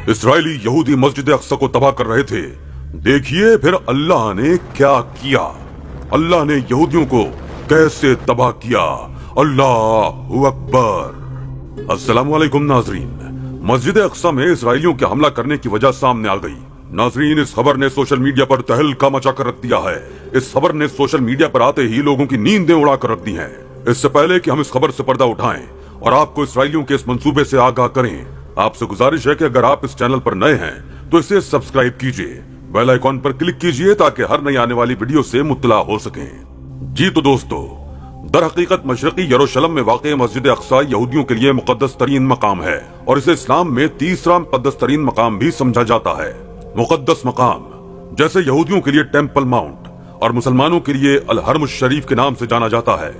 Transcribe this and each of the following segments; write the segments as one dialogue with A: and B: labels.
A: اسرائیلی یہودی مسجد اقصی کو تباہ کر رہے تھے، دیکھیے پھر اللہ نے کیا کیا۔ اللہ نے یہودیوں کو کیسے تباہ کیا۔ اللہ اکبر۔ السلام علیکم ناظرین، مسجد اقصی میں اسرائیلیوں کے حملہ کرنے کی وجہ سامنے آ گئی۔ ناظرین، اس خبر نے سوشل میڈیا پر تہلکہ مچا کر رکھ دیا ہے۔ اس خبر نے سوشل میڈیا پر آتے ہی لوگوں کی نیندیں اڑا کر رکھ دی ہیں۔ اس سے پہلے کہ ہم اس خبر سے پردہ اٹھائیں اور آپ کو اسرائیلیوں کے اس منصوبے سے آگاہ کریں، آپ سے گزارش ہے کہ اگر آپ اس چینل پر نئے ہیں تو اسے سبسکرائب کیجئے، بیل آئیکن پر کلک کیجئے تاکہ ہر نئی آنے والی ویڈیو سے مطلع ہو سکیں۔ جی تو دوستو، در حقیقت مشرقی یروشلم میں واقع مسجد اقصی یہودیوں کے لیے مقدس ترین مقام ہے اور اسے اسلام میں تیسرا مقدس ترین مقام بھی سمجھا جاتا ہے۔ مقدس مقام جیسے یہودیوں کے لیے ٹیمپل ماؤنٹ اور مسلمانوں کے لیے الحرم الشریف کے نام سے جانا جاتا ہے،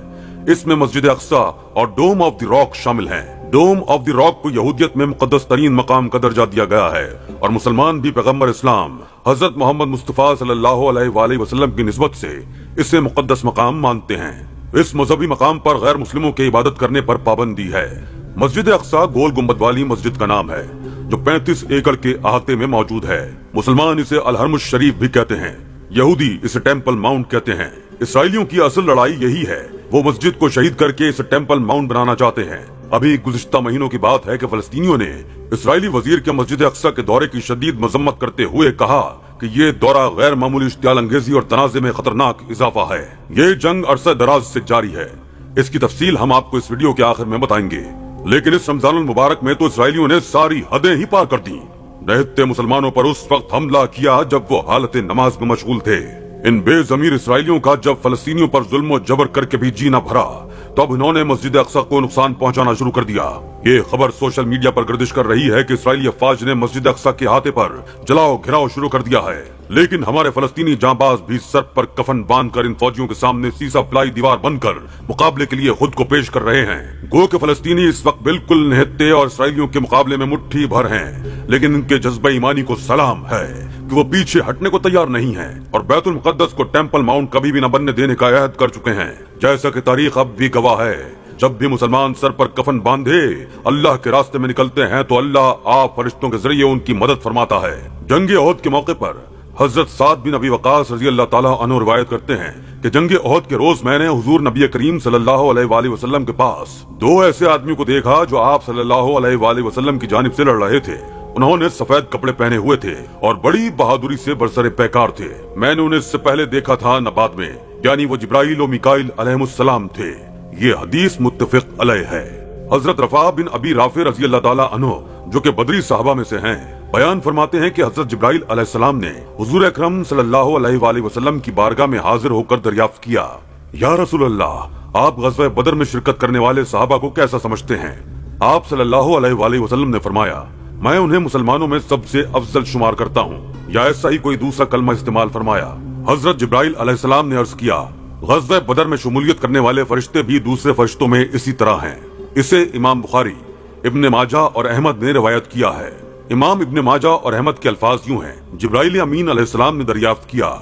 A: اس میں مسجد اقصی اور ڈوم آف دی راک شامل ہیں۔ ڈوم آف دی راک کو یہودیت میں مقدس ترین مقام کا درجہ دیا گیا ہے اور مسلمان بھی پیغمبر اسلام حضرت محمد مصطفیٰ صلی اللہ علیہ وآلہ وسلم کی نسبت سے اسے مقدس مقام مانتے ہیں۔ اس مذہبی مقام پر غیر مسلموں کے عبادت کرنے پر پابندی ہے۔ مسجد اقصی گول گنبد والی مسجد کا نام ہے جو 35 ایکڑ کے احاطے میں موجود ہے۔ مسلمان اسے الحرم الشریف بھی کہتے ہیں، یہودی اسے ٹیمپل ماؤنٹ کہتے ہیں۔ اسرائیلیوں کی اصل لڑائی یہی ہے، وہ مسجد کو شہید کر کے اسے ٹیمپل ماؤنٹ بنانا چاہتے ہیں۔ ابھی گزشتہ مہینوں کی بات ہے کہ فلسطینیوں نے اسرائیلی وزیر کے مسجد اقصی کے دورے کی شدید مذمت کرتے ہوئے کہا کہ یہ دورہ غیر معمولی اشتعال انگیزی اور تنازع میں خطرناک اضافہ ہے۔ یہ جنگ عرصہ دراز سے جاری ہے، اس کی تفصیل ہم آپ کو اس ویڈیو کے آخر میں بتائیں گے، لیکن اس رمضان المبارک میں تو اسرائیلیوں نے ساری حدیں ہی پار کر دیں۔ نہتے مسلمانوں پر اس وقت حملہ کیا جب وہ حالت نماز میں مشغول تھے۔ ان بے ضمیر اسرائیلیوں کا جب فلسطینیوں پر ظلم و جبر کر کے بھی جینا بھرا، تب انہوں نے مسجد اقصی کو نقصان پہنچانا شروع کر دیا۔ یہ خبر سوشل میڈیا پر گردش کر رہی ہے کہ اسرائیلی افواج نے مسجد اقصی کے احاطے پر جلاؤ گھراؤ شروع کر دیا ہے، لیکن ہمارے فلسطینی جانباز بھی سر پر کفن باندھ کر ان فوجیوں کے سامنے سیسا پلائی دیوار بن کر مقابلے کے لیے خود کو پیش کر رہے ہیں۔ گو کہ فلسطینی اس وقت بالکل نہتے اور اسرائیلیوں کے مقابلے میں مٹھی بھر ہیں، لیکن ان کے جذبہ ایمانی کو سلام ہے کہ وہ پیچھے ہٹنے کو تیار نہیں ہیں اور بیت المقدس کو ٹیمپل ماؤنٹ کبھی بھی نہ بننے دینے کا عہد کر چکے ہیں، جیسا کہ تاریخ اب بھی گواہ ہے۔ جب بھی مسلمان سر پر کفن باندھے اللہ کے راستے میں نکلتے ہیں تو اللہ آپ فرشتوں کے ذریعے ان کی مدد فرماتا ہے۔ جنگ احد کے موقع پر حضرت سعد بن ابی وقاص رضی اللہ تعالیٰ عنہ روایت کرتے ہیں کہ جنگ احد کے روز میں نے حضور نبی کریم صلی اللہ علیہ وآلہ وسلم کے پاس دو ایسے آدمیوں کو دیکھا جو آپ صلی اللہ علیہ وآلہ وسلم کی جانب سے لڑ رہے تھے۔ انہوں نے سفید کپڑے پہنے ہوئے تھے اور بڑی بہادری سے برسر پیکار تھے۔ میں نے انہیں اس سے پہلے دیکھا تھا نہ بعد میں، یعنی وہ جبرائیل و میکائیل علیہ السلام تھے۔ یہ حدیث متفق علیہ ہے۔ حضرت رفاع بن ابی رافع رضی اللہ تعالیٰ عنہ جو کہ بدری صحابہ میں سے ہیں، بیان فرماتے ہیں کہ حضرت جبرائیل علیہ السلام نے حضور اکرم صلی اللہ علیہ وآلہ وسلم کی بارگاہ میں حاضر ہو کر دریافت کیا، یا رسول اللہ، آپ غزوہ بدر میں شرکت کرنے والے صحابہ کو کیسا سمجھتے ہیں؟ آپ صلی اللہ علیہ وآلہ وسلم نے فرمایا، میں انہیں مسلمانوں میں سب سے افضل شمار کرتا ہوں، یا ایسا ہی کوئی دوسرا کلمہ استعمال فرمایا۔ حضرت جبرائیل علیہ السلام نے عرض کیا، غزوہ بدر میں شمولیت کرنے والے فرشتے بھی دوسرے فرشتوں میں اسی طرح ہیں۔ اسے امام بخاری، ابن ماجہ اور احمد نے روایت کیا ہے۔ امام ابن ماجہ اور احمد کے الفاظ یوں ہیں، جبرائیل امین علیہ السلام نے دریافت کیا،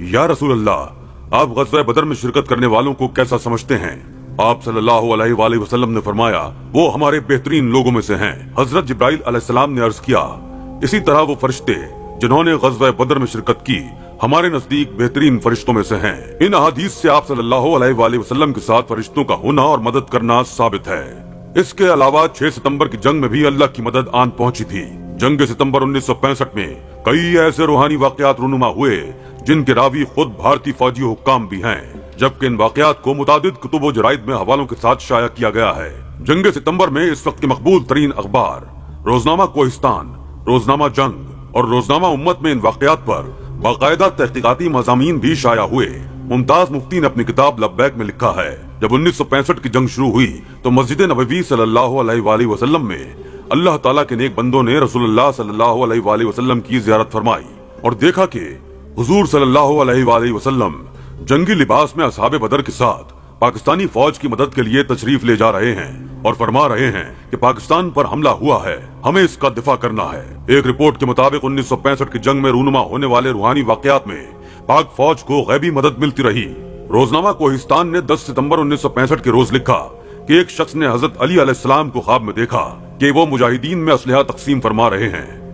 A: یا رسول اللہ، آپ غزوہ بدر میں شرکت کرنے والوں کو کیسا سمجھتے ہیں؟ آپ صلی اللہ علیہ وآلہ وسلم نے فرمایا، وہ ہمارے بہترین لوگوں میں سے ہیں۔ حضرت جبرائیل علیہ السلام نے عرض کیا، اسی طرح وہ فرشتے جنہوں نے غزوہ بدر میں شرکت کی ہمارے نزدیک بہترین فرشتوں میں سے ہیں۔ ان احادیث سے آپ صلی اللہ علیہ وآلہ وسلم کے ساتھ فرشتوں کا ہونا اور مدد کرنا ثابت ہے۔ اس کے علاوہ 6 ستمبر کی جنگ میں بھی اللہ کی مدد آن پہنچی تھی۔ جنگ ستمبر 1965 میں کئی ایسے روحانی واقعات رونما ہوئے جن کے راوی خود بھارتی فوجی حکام بھی ہیں، جبکہ ان واقعات کو متعدد کتب و جرائد میں حوالوں کے ساتھ شائع کیا گیا ہے۔ جنگ ستمبر میں اس وقت کے مقبول ترین اخبار روزنامہ کوہستان، روزنامہ جنگ اور روزنامہ امت میں ان واقعات پر باقاعدہ تحقیقاتی مضامین بھی شائع ہوئے۔ ممتاز مفتی نے اپنی کتاب لبیک میں لکھا ہے، جب 1965 کی جنگ شروع ہوئی تو مسجد نبوی صلی اللہ علیہ وآلہ وسلم میں اللہ تعالیٰ کے نیک بندوں نے رسول اللہ صلی اللہ علیہ وآلہ وسلم کی زیارت فرمائی اور دیکھا کہ حضور صلی اللہ علیہ وآلہ وسلم جنگی لباس میں اصحاب بدر کے ساتھ پاکستانی فوج کی مدد کے لیے تشریف لے جا رہے ہیں اور فرما رہے ہیں کہ پاکستان پر حملہ ہوا ہے، ہمیں اس کا دفاع کرنا ہے۔ ایک رپورٹ کے مطابق 1965 کی جنگ میں رونما ہونے والے روحانی واقعات میں پاک فوج کو غیبی مدد ملتی رہی۔ روزنامہ کوہستان نے 10 ستمبر 1965 کے روز لکھا کہ ایک شخص نے حضرت علی علیہ السلام کو خواب میں دیکھا کہ وہ مجاہدین میں اسلحہ تقسیم فرما رہے ہیں۔